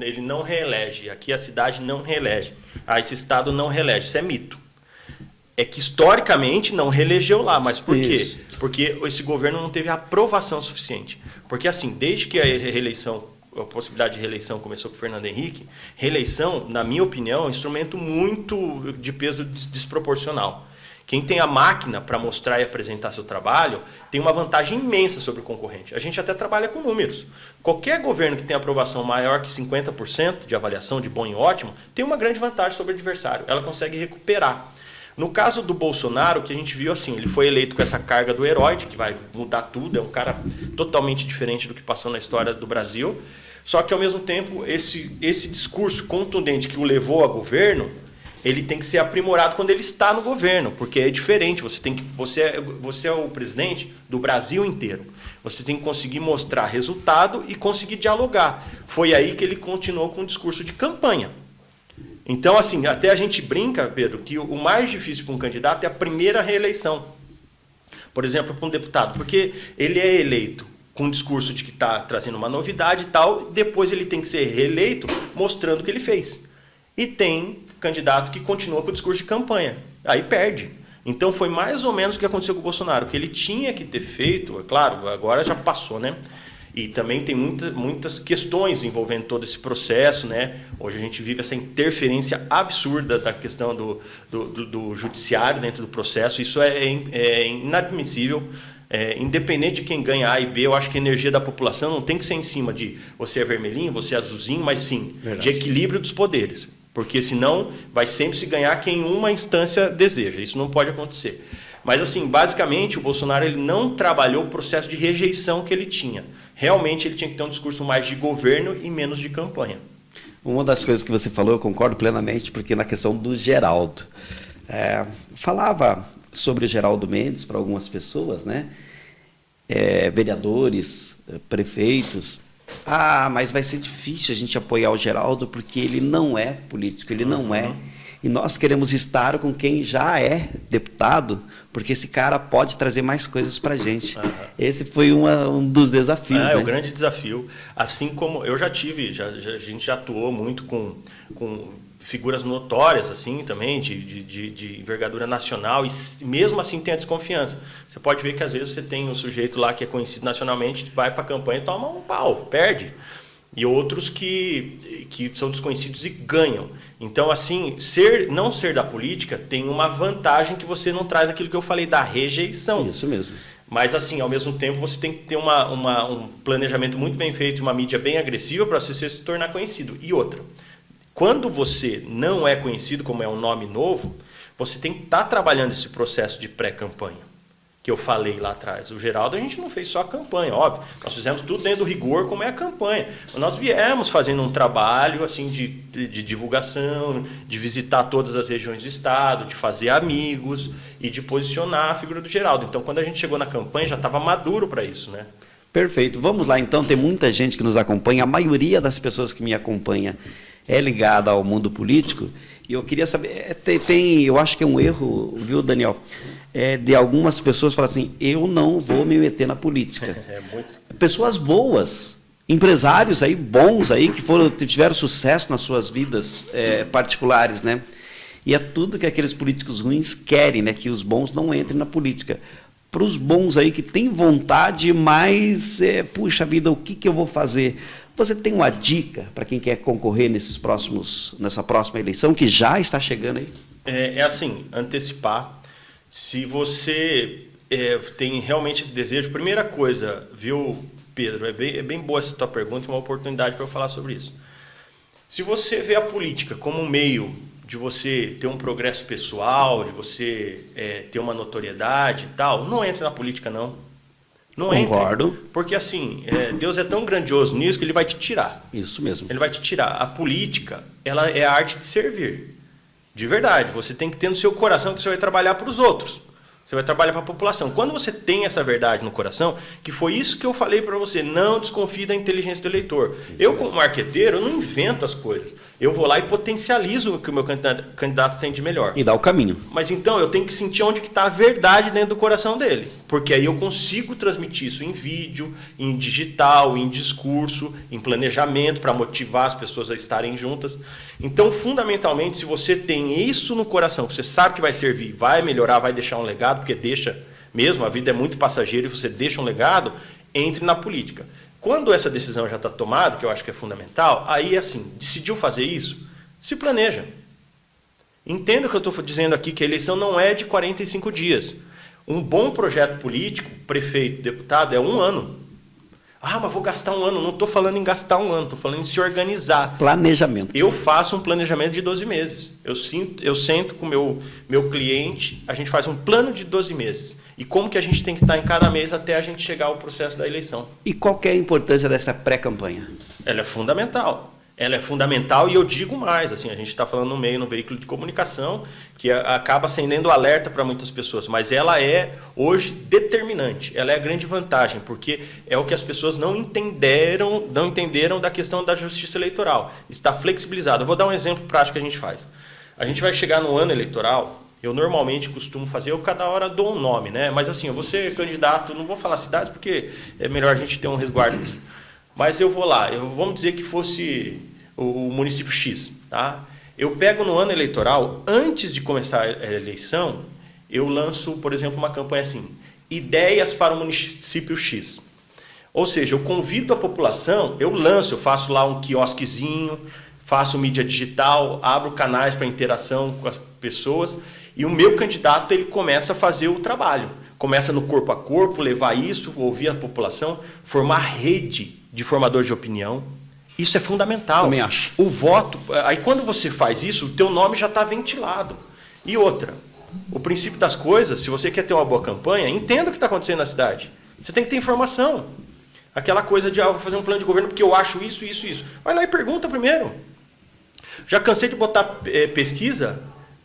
ele não reelege. Aqui a cidade não reelege. Esse estado não reelege. Isso é mito. É que historicamente não reelegeu lá, mas por quê? Porque esse governo não teve aprovação suficiente. Porque assim, desde que a possibilidade de reeleição começou com o Fernando Henrique, reeleição, na minha opinião, é um instrumento muito de peso desproporcional. Quem tem a máquina para mostrar e apresentar seu trabalho tem uma vantagem imensa sobre o concorrente. A gente até trabalha com números. Qualquer governo que tem aprovação maior que 50% de avaliação de bom e ótimo tem uma grande vantagem sobre o adversário. Ela consegue recuperar. No caso do Bolsonaro, que a gente viu assim, ele foi eleito com essa carga do herói, de que vai mudar tudo, é um cara totalmente diferente do que passou na história do Brasil, só que ao mesmo tempo esse discurso contundente que o levou a governo, ele tem que ser aprimorado quando ele está no governo, porque é diferente, você é o presidente do Brasil inteiro, você tem que conseguir mostrar resultado e conseguir dialogar. Foi aí que ele continuou com o discurso de campanha. Então, assim, até a gente brinca, Pedro, que o mais difícil para um candidato é a primeira reeleição. Por exemplo, para um deputado, porque ele é eleito com um discurso de que está trazendo uma novidade e tal, depois ele tem que ser reeleito mostrando o que ele fez. E tem candidato que continua com o discurso de campanha, aí perde. Então, foi mais ou menos o que aconteceu com o Bolsonaro, o que ele tinha que ter feito, é claro, agora já passou, né? E também tem muitas questões envolvendo todo esse processo, né? Hoje a gente vive essa interferência absurda da questão do judiciário dentro do processo. Isso é inadmissível. Independente de quem ganha A e B, eu acho que a energia da população não tem que ser em cima de você é vermelhinho, você é azulzinho, mas sim de equilíbrio dos poderes. Porque senão vai sempre se ganhar quem uma instância deseja. Isso não pode acontecer. Mas, assim, basicamente, o Bolsonaro ele não trabalhou o processo de rejeição que ele tinha. Realmente, ele tinha que ter um discurso mais de governo e menos de campanha. Uma das coisas que você falou, eu concordo plenamente, porque na questão do Geraldo. Falava sobre o Geraldo Mendes para algumas pessoas, né? Vereadores, prefeitos. Mas vai ser difícil a gente apoiar o Geraldo porque ele não é político, ele não é. E nós queremos estar com quem já é deputado, porque esse cara pode trazer mais coisas para a gente. Esse foi um dos desafios. É o grande desafio. Assim como eu já tive, a gente já atuou muito com figuras notórias assim também, de envergadura nacional, e mesmo assim tem a desconfiança. Você pode ver que às vezes você tem um sujeito lá que é conhecido nacionalmente, vai para a campanha e toma um pau, perde. E outros que são desconhecidos e ganham. Então, assim, não ser da política tem uma vantagem que você não traz aquilo que eu falei, da rejeição. Isso mesmo. Mas, assim, ao mesmo tempo, você tem que ter um planejamento muito bem feito, uma mídia bem agressiva para você se tornar conhecido. E outra, quando você não é conhecido, como é um nome novo, você tem que estar trabalhando esse processo de pré-campanha, que eu falei lá atrás. O Geraldo, a gente não fez só a campanha, óbvio. Nós fizemos tudo dentro do rigor, como é a campanha. Nós viemos fazendo um trabalho assim, de divulgação, de visitar todas as regiões do estado, de fazer amigos e de posicionar a figura do Geraldo. Então, quando a gente chegou na campanha, já estava maduro para isso, né? Perfeito. Vamos lá, então. Tem muita gente que nos acompanha. A maioria das pessoas que me acompanha é ligada ao mundo político. E eu queria saber, eu acho que é um erro, viu, Daniel, de algumas pessoas falar assim, eu não vou me meter na política. Pessoas boas, empresários aí bons aí que tiveram sucesso nas suas vidas particulares, né? E é tudo que aqueles políticos ruins querem, né? Que os bons não entrem na política. Para os bons aí que têm vontade, mas puxa vida, o que eu vou fazer? Você tem uma dica para quem quer concorrer nessa próxima eleição, que já está chegando aí? É assim, antecipar. Se você tem realmente esse desejo, primeira coisa, viu, Pedro, é bem boa essa tua pergunta e uma oportunidade para eu falar sobre isso. Se você vê a política como um meio de você ter um progresso pessoal, de você ter uma notoriedade e tal, não entre na política, não. Não Concordo. Entre, porque assim, Deus é tão grandioso nisso que Ele vai te tirar. Isso mesmo. Ele vai te tirar. A política, ela é a arte de servir. De verdade. Você tem que ter no seu coração que você vai trabalhar para os outros. Você vai trabalhar para a população. Quando você tem essa verdade no coração, que foi isso que eu falei para você, não desconfie da inteligência do eleitor. Eu, como marqueteiro, eu não invento as coisas. Eu vou lá e potencializo o que o meu candidato tem de melhor. E dá o caminho. Mas então eu tenho que sentir onde que está a verdade dentro do coração dele. Porque aí eu consigo transmitir isso em vídeo, em digital, em discurso, em planejamento, para motivar as pessoas a estarem juntas. Então, fundamentalmente, se você tem isso no coração, que você sabe que vai servir, vai melhorar, vai deixar um legado, porque deixa mesmo, a vida é muito passageira e você deixa um legado, entre na política. Quando essa decisão já está tomada, que eu acho que é fundamental, aí assim, decidiu fazer isso, se planeja. Entenda o que eu estou dizendo aqui, que a eleição não é de 45 dias. Um bom projeto político, prefeito, deputado, é 1 ano. Ah, mas vou gastar 1 ano. Não estou falando em gastar 1 ano, estou falando em se organizar. Planejamento. Eu faço um planejamento de 12 meses. Eu sento com o meu cliente, a gente faz um plano de 12 meses. E como que a gente tem que estar em cada mês até a gente chegar ao processo da eleição. E qual que é a importância dessa pré-campanha? Ela é fundamental. Ela é fundamental e eu digo mais, assim, a gente está falando no veículo de comunicação, que acaba acendendo alerta para muitas pessoas, mas ela é, hoje, determinante. Ela é a grande vantagem, porque é o que as pessoas não entenderam da questão da justiça eleitoral. Está flexibilizado. Eu vou dar um exemplo prático que a gente faz. A gente vai chegar no ano eleitoral, eu normalmente costumo fazer, eu cada hora dou um nome, né? Mas assim, eu vou ser candidato, não vou falar cidades, porque é melhor a gente ter um resguardo disso. Mas eu vou lá, vamos dizer que fosse o município X, tá? Eu pego no ano eleitoral, antes de começar a eleição, eu lanço, por exemplo, uma campanha assim, ideias para o município X. Ou seja, eu convido a população, eu faço lá um quiosquezinho, faço mídia digital, abro canais para interação com as pessoas, e o meu candidato ele começa a fazer o trabalho. Começa no corpo a corpo, levar isso, ouvir a população, formar rede de formadores de opinião. Isso é fundamental. Também acho. O voto, aí quando você faz isso, o teu nome já está ventilado. E outra, o princípio das coisas, se você quer ter uma boa campanha, entenda o que está acontecendo na cidade. Você tem que ter informação. Aquela coisa de vou fazer um plano de governo porque eu acho isso, isso, isso. Vai lá e pergunta primeiro. Já cansei de botar pesquisa,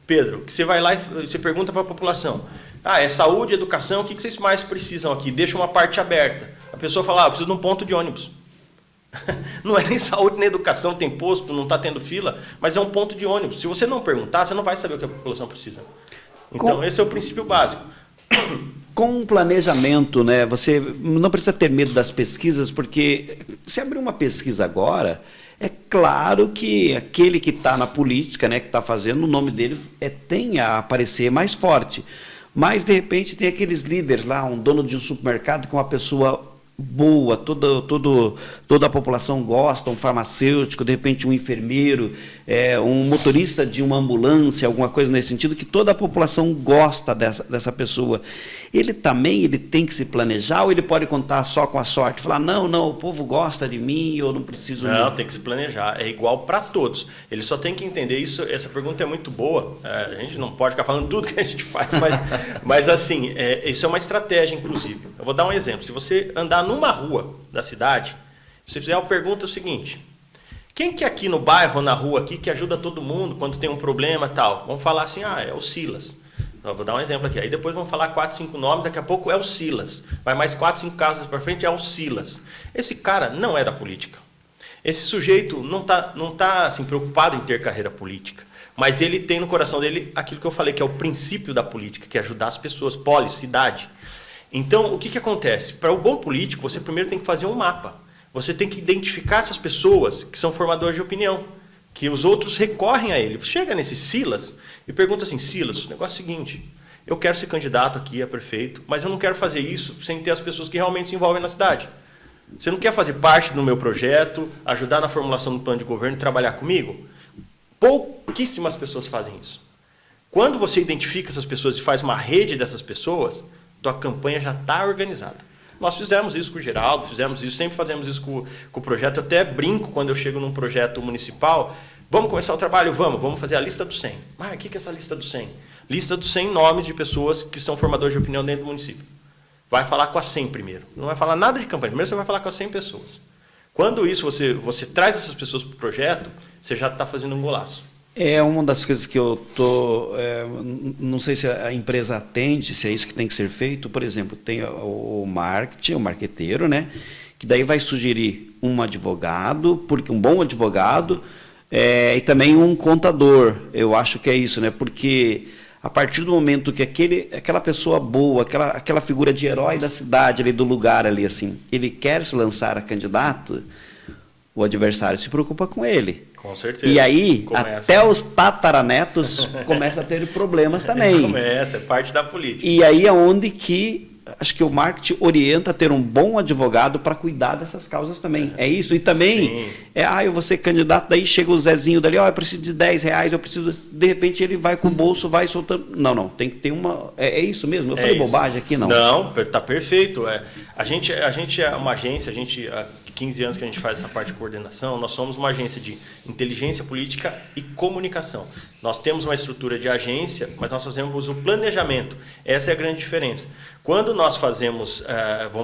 Pedro, que você vai lá e você pergunta para a população. É saúde, educação, o que vocês mais precisam aqui? Deixa uma parte aberta. A pessoa fala, eu preciso de um ponto de ônibus. Não é nem saúde nem educação, tem posto, não está tendo fila, mas é um ponto de ônibus. Se você não perguntar, você não vai saber o que a população precisa. Então, esse é o princípio básico. Com um planejamento, né, você não precisa ter medo das pesquisas, porque se abrir uma pesquisa agora, é claro que aquele que está na política, né, que está fazendo, o nome dele tem a aparecer mais forte. Mas, de repente, tem aqueles líderes lá, um dono de um supermercado que é uma pessoa boa, toda a população gosta, um farmacêutico, de repente um enfermeiro, um motorista de uma ambulância, alguma coisa nesse sentido, que toda a população gosta dessa pessoa. Ele também tem que se planejar ou ele pode contar só com a sorte? Falar, não, o povo gosta de mim, eu não preciso... Não, tem que se planejar, é igual para todos. Ele só tem que entender isso, essa pergunta é muito boa, a gente não pode ficar falando tudo que a gente faz, mas assim, isso é uma estratégia, inclusive. Eu vou dar um exemplo, se você andar numa rua da cidade, se você fizer a pergunta é o seguinte, quem que aqui no bairro ou na rua aqui que ajuda todo mundo quando tem um problema e tal? Vamos falar assim, é o Silas. Eu vou dar um exemplo aqui. Aí depois vão falar 4, 5 nomes, daqui a pouco é o Silas. Vai mais 4, 5 casos para frente, é o Silas. Esse cara não é da política. Esse sujeito não tá assim, preocupado em ter carreira política. Mas ele tem no coração dele aquilo que eu falei, que é o princípio da política, que é ajudar as pessoas, polis, cidade. Então, o que acontece? Para o bom político, você primeiro tem que fazer um mapa. Você tem que identificar essas pessoas que são formadores de opinião, que os outros recorrem a ele. Chega nesse Silas e pergunta assim, Silas, o negócio é o seguinte, eu quero ser candidato aqui a prefeito, mas eu não quero fazer isso sem ter as pessoas que realmente se envolvem na cidade. Você não quer fazer parte do meu projeto, ajudar na formulação do plano de governo e trabalhar comigo? Pouquíssimas pessoas fazem isso. Quando você identifica essas pessoas e faz uma rede dessas pessoas, tua campanha já está organizada. Nós fizemos isso com o Geraldo, fizemos isso, sempre fazemos isso com o projeto. Eu até brinco quando eu chego num projeto municipal. Vamos começar o trabalho? Vamos fazer a lista dos 100. Mas o que é essa lista dos 100? Lista dos 100 nomes de pessoas que são formadores de opinião dentro do município. Vai falar com as 100 primeiro. Não vai falar nada de campanha. Primeiro você vai falar com as 100 pessoas. Quando isso você traz essas pessoas para o projeto, você já está fazendo um golaço. É uma das coisas que eu tô, não sei se a empresa atende, se é isso que tem que ser feito. Por exemplo, tem o marketing, o marqueteiro, né? Que daí vai sugerir um advogado, porque um bom advogado, e também um contador. Eu acho que é isso, né? Porque a partir do momento que aquela pessoa boa, aquela figura de herói da cidade, ali, do lugar ali, assim, ele quer se lançar a candidato, o adversário se preocupa com ele. Com certeza. E aí, até os tataranetos começam a ter problemas também. Começa, é parte da política. E aí é onde que, acho que o marketing orienta a ter um bom advogado para cuidar dessas causas também. É isso? E também, eu vou ser candidato, daí chega o Zezinho dali, eu preciso de 10 reais, eu preciso... De repente ele vai com o bolso, vai soltando... Não, tem que ter uma... É isso mesmo? Eu falei bobagem aqui, não? Não, está perfeito. A gente é uma agência, há 15 anos que a gente faz essa parte de coordenação, nós somos uma agência de inteligência política e comunicação. Nós temos uma estrutura de agência, mas nós fazemos o planejamento. Essa é a grande diferença. Quando nós vamos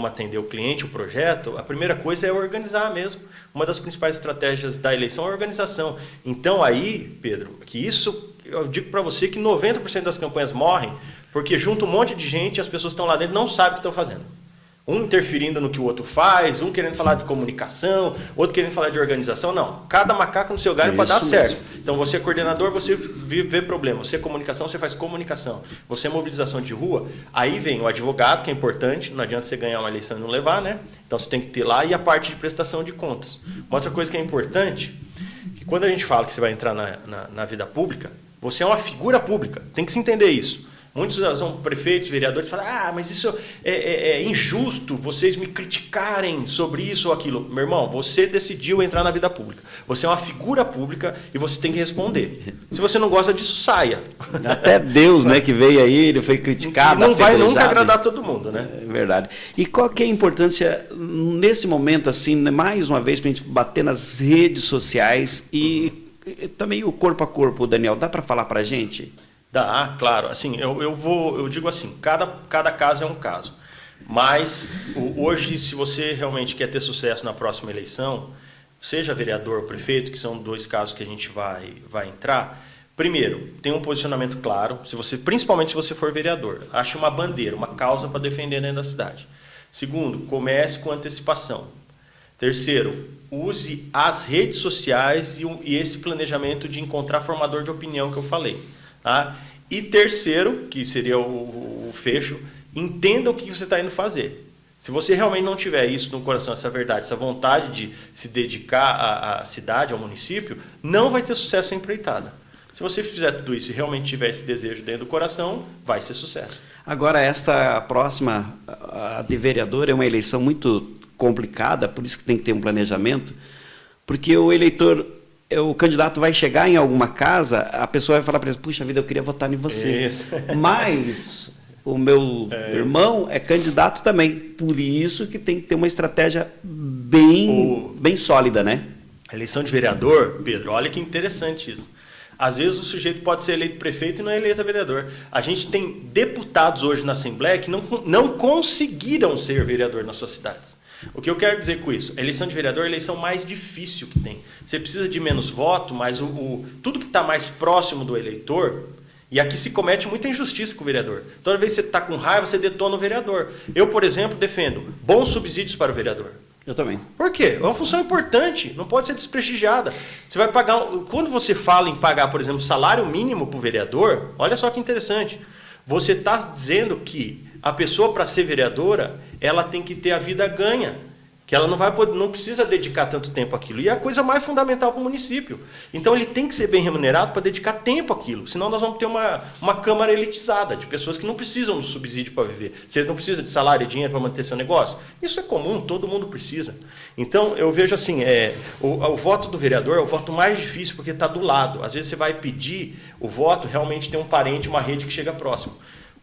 atender o cliente, o projeto, a primeira coisa é organizar mesmo. Uma das principais estratégias da eleição é a organização. Então aí, Pedro, eu digo para você que 90% das campanhas morrem porque junta um monte de gente e as pessoas que estão lá dentro não sabem o que estão fazendo. Um interferindo no que o outro faz, um querendo falar de comunicação, outro querendo falar de organização. Não, cada macaco no seu galho para dar certo. Então, você é coordenador, você vê problema. Você é comunicação, você faz comunicação. Você é mobilização de rua, aí vem o advogado, que é importante, não adianta você ganhar uma eleição e não levar, né? Então, você tem que ter lá, e a parte de prestação de contas. Uma outra coisa que é importante, que quando a gente fala que você vai entrar na vida pública, você é uma figura pública, tem que se entender isso. Muitos são prefeitos, vereadores, falam, mas isso é injusto, vocês me criticarem sobre isso ou aquilo. Meu irmão, você decidiu entrar na vida pública. Você é uma figura pública e você tem que responder. Se você não gosta disso, saia. Até Deus, né, que veio aí, ele foi criticado. E não vai nunca agradar todo mundo, né? É verdade. E qual que é a importância, nesse momento, assim, mais uma vez, para a gente bater nas redes sociais e também o corpo a corpo, Daniel, dá para falar para a gente? Dá, claro. Assim, eu digo assim, cada caso é um caso. Mas hoje, se você realmente quer ter sucesso na próxima eleição, seja vereador ou prefeito, que são 2 casos que a gente vai entrar, primeiro, tem um posicionamento claro, principalmente se você for vereador. Ache uma bandeira, uma causa para defender dentro da cidade. Segundo, comece com antecipação. Terceiro, use as redes sociais e esse planejamento de encontrar formador de opinião que eu falei. Tá? E terceiro, que seria o fecho, entenda o que você está indo fazer. Se você realmente não tiver isso no coração, essa verdade, essa vontade de se dedicar à cidade, ao município, não vai ter sucesso em empreitada. Se você fizer tudo isso e realmente tiver esse desejo dentro do coração, vai ser sucesso. Agora, esta próxima de vereador é uma eleição muito complicada, por isso que tem que ter um planejamento, porque o eleitor... O candidato vai chegar em alguma casa, a pessoa vai falar para ele, puxa vida, eu queria votar em você. Isso. Mas o meu irmão é candidato também. Por isso que tem que ter uma estratégia bem sólida, né? A eleição de vereador, Pedro, olha que interessante isso. Às vezes o sujeito pode ser eleito prefeito e não é eleito vereador. A gente tem deputados hoje na Assembleia que não conseguiram ser vereador nas suas cidades. O que eu quero dizer com isso? A eleição de vereador é a eleição mais difícil que tem. Você precisa de menos voto, mas tudo que está mais próximo do eleitor, e aqui se comete muita injustiça com o vereador. Toda vez que você está com raiva, você detona o vereador. Eu, por exemplo, defendo bons subsídios para o vereador. Eu também. Por quê? É uma função importante, não pode ser desprestigiada. Você vai pagar. Quando você fala em pagar, por exemplo, salário mínimo para o vereador, olha só que interessante. Você está dizendo que a pessoa, para ser vereadora, ela tem que ter a vida ganha. Que ela não precisa dedicar tanto tempo àquilo. E é a coisa mais fundamental para o município. Então ele tem que ser bem remunerado para dedicar tempo àquilo. Senão nós vamos ter uma Câmara elitizada, de pessoas que não precisam do subsídio para viver. Você não precisa de salário e dinheiro para manter seu negócio. Isso é comum, todo mundo precisa. Então eu vejo assim, o voto do vereador é o voto mais difícil porque está do lado. Às vezes você vai pedir o voto, realmente tem um parente, uma rede que chega próximo.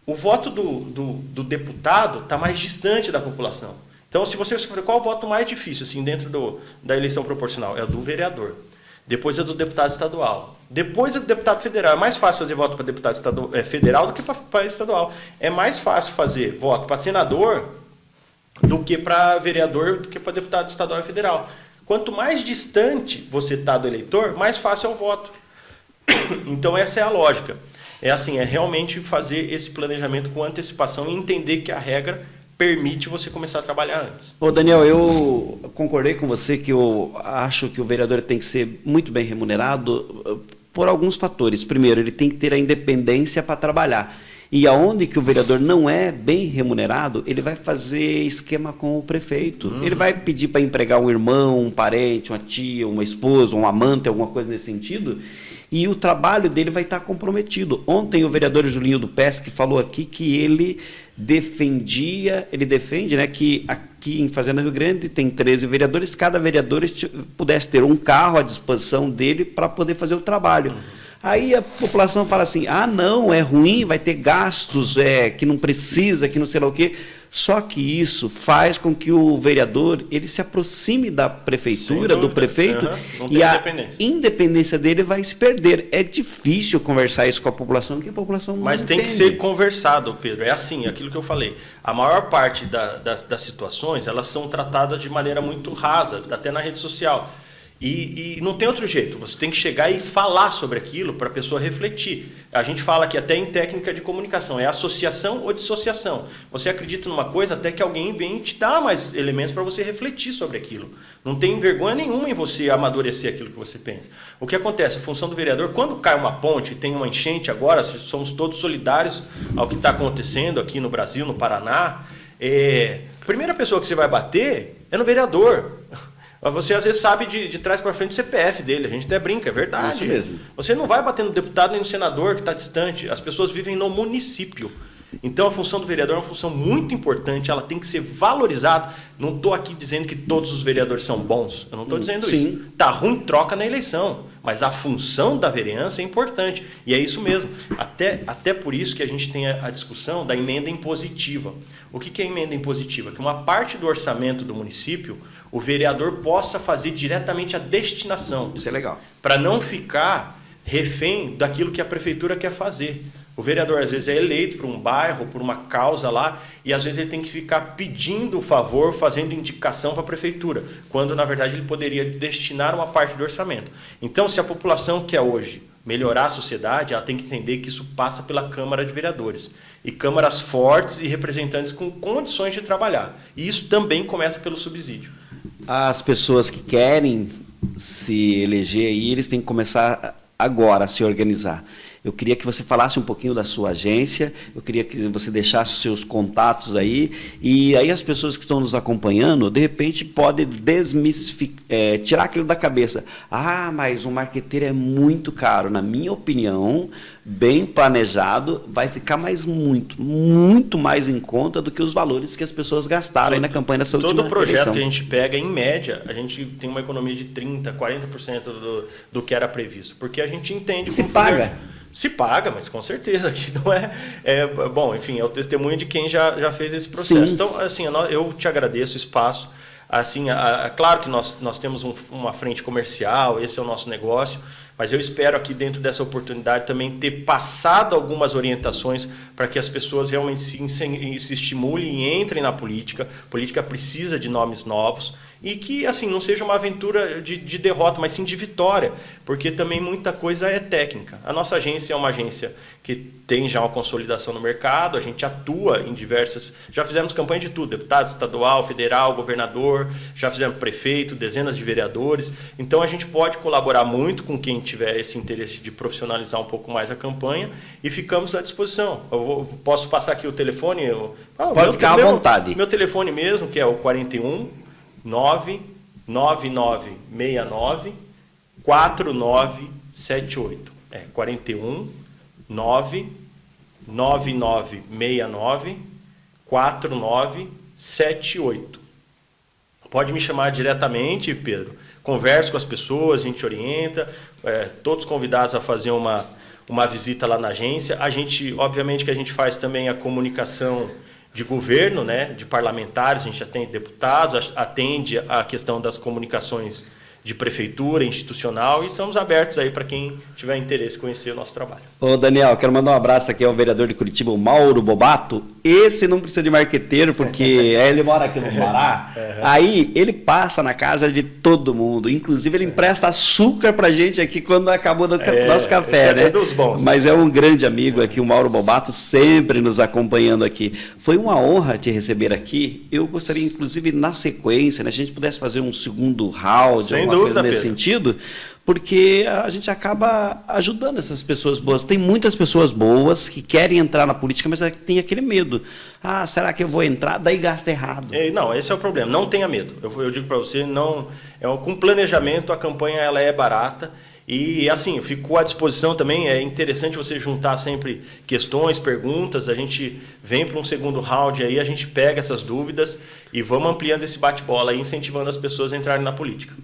O voto do deputado está mais distante da população. Então, se você for qual o voto mais difícil assim, dentro da eleição proporcional? É o do vereador. Depois é do deputado estadual. Depois é do deputado federal. É mais fácil fazer voto para deputado federal do que para estadual. É mais fácil fazer voto para senador do que para vereador, do que para deputado estadual e federal. Quanto mais distante você está do eleitor, mais fácil é o voto. Então, essa é a lógica. É assim, é realmente fazer esse planejamento com antecipação e entender que a regra permite você começar a trabalhar antes. Ô Daniel, eu concordei com você que eu acho que o vereador tem que ser muito bem remunerado por alguns fatores. Primeiro, ele tem que ter a independência para trabalhar. E aonde que o vereador não é bem remunerado, ele vai fazer esquema com o prefeito. Ele vai pedir para empregar um irmão, um parente, uma tia, uma esposa, um amante, alguma coisa nesse sentido, e o trabalho dele vai estar comprometido. Ontem o vereador Julinho do Pesque falou aqui que ele defende, né, que aqui em Fazenda Rio Grande tem 13 vereadores, cada vereador pudesse ter um carro à disposição dele para poder fazer o trabalho. Aí a população fala assim, não, é ruim, vai ter gastos, que não precisa, que não sei lá o quê. Só que isso faz com que o vereador ele se aproxime da prefeitura, do prefeito, e a independência dele vai se perder. É difícil conversar isso com a população, porque a população não Mas entende. Tem que ser conversado, Pedro. É assim, aquilo que eu falei. A maior parte das situações, elas são tratadas de maneira muito rasa, até na rede social. E não tem outro jeito, você tem que chegar e falar sobre aquilo para a pessoa refletir. A gente fala aqui até em técnica de comunicação, é associação ou dissociação. Você acredita numa coisa até que alguém vem te dar mais elementos para você refletir sobre aquilo. Não tem vergonha nenhuma em você amadurecer aquilo que você pensa. O que acontece? A função do vereador, quando cai uma ponte, tem uma enchente agora, somos todos solidários ao que está acontecendo aqui no Brasil, no Paraná, a primeira pessoa que você vai bater é no vereador. Você às vezes sabe de trás para frente o CPF dele, a gente até brinca, é verdade. Isso mesmo. Você não vai bater no deputado nem no senador que está distante, as pessoas vivem no município. Então a função do vereador é uma função muito importante, ela tem que ser valorizada. Não estou aqui dizendo que todos os vereadores são bons, eu não estou dizendo isso. Está ruim, troca na eleição, mas a função da vereança é importante. E é isso mesmo, até por isso que a gente tem a discussão da emenda impositiva. O que é emenda impositiva? Que uma parte do orçamento do município o vereador possa fazer diretamente a destinação. Isso é legal. Para não ficar refém daquilo que a prefeitura quer fazer. O vereador, às vezes, é eleito por um bairro, por uma causa lá, e às vezes ele tem que ficar pedindo favor, fazendo indicação para a prefeitura, quando, na verdade, ele poderia destinar uma parte do orçamento. Então, se a população quer hoje melhorar a sociedade, ela tem que entender que isso passa pela Câmara de Vereadores. E câmaras fortes e representantes com condições de trabalhar. E isso também começa pelo subsídio. As pessoas que querem se eleger aí, eles têm que começar agora a se organizar. Eu queria que você falasse um pouquinho da sua agência, eu queria que você deixasse os seus contatos aí, e aí as pessoas que estão nos acompanhando, de repente, podem tirar aquilo da cabeça. Mas um marqueteiro é muito caro. Na minha opinião, bem planejado, vai ficar muito mais em conta do que os valores que as pessoas gastaram aí na campanha dessa última eleição. Todo projeto que a gente pega, em média, a gente tem uma economia de 30%, 40% do que era previsto, porque a gente entende... Se paga. Se paga, mas com certeza que não bom, enfim, é o testemunho de quem já fez esse processo. Sim. Então, assim, eu te agradeço o espaço. Assim, claro que nós temos uma frente comercial, esse é o nosso negócio, Mas eu espero aqui dentro dessa oportunidade também ter passado algumas orientações para que as pessoas realmente se estimulem e entrem na política. A política precisa de nomes novos e que assim não seja uma aventura de derrota, mas sim de vitória, porque também muita coisa é técnica. A nossa agência é uma agência que tem já uma consolidação no mercado, a gente atua em diversas... Já fizemos campanha de tudo, deputado estadual, federal, governador, já fizemos prefeito, dezenas de vereadores. Então a gente pode colaborar muito com quem tiver esse interesse de profissionalizar um pouco mais a campanha e ficamos à disposição. Posso passar aqui o telefone? Pode ficar à vontade. Meu telefone mesmo, que é o 41 99969 4978. 41 99969 4978. Pode me chamar diretamente, Pedro. Converso com as pessoas, a gente orienta, todos convidados a fazer uma visita lá na agência. A gente, obviamente que a gente faz também a comunicação de governo, né, de parlamentares, a gente atende deputados, atende a questão das comunicações de prefeitura, institucional, e estamos abertos aí para quem tiver interesse em conhecer o nosso trabalho. Ô Daniel, quero mandar um abraço aqui ao vereador de Curitiba, o Mauro Bobato. Esse não precisa de marqueteiro, porque ele mora aqui no Pará. Aí ele passa na casa de todo mundo, inclusive ele empresta açúcar pra gente aqui quando acabou o nosso café, né? Dos bons. Mas é um grande amigo aqui, o Mauro Bobato, sempre nos acompanhando aqui. Foi uma honra te receber aqui. Eu gostaria, inclusive, na sequência, né, se a gente pudesse fazer um segundo round, sem alguma dúvida, coisa nesse Pedro. sentido, porque a gente acaba ajudando essas pessoas boas. Tem muitas pessoas boas que querem entrar na política, mas tem aquele medo. Ah, será que eu vou entrar? Daí gasta errado. Não, esse é o problema. Não tenha medo. Eu digo para você, não, com planejamento a campanha ela é barata. E assim, eu fico à disposição também. É interessante você juntar sempre questões, perguntas. A gente vem para um segundo round aí, a gente pega essas dúvidas e vamos ampliando esse bate-bola aí, incentivando as pessoas a entrarem na política.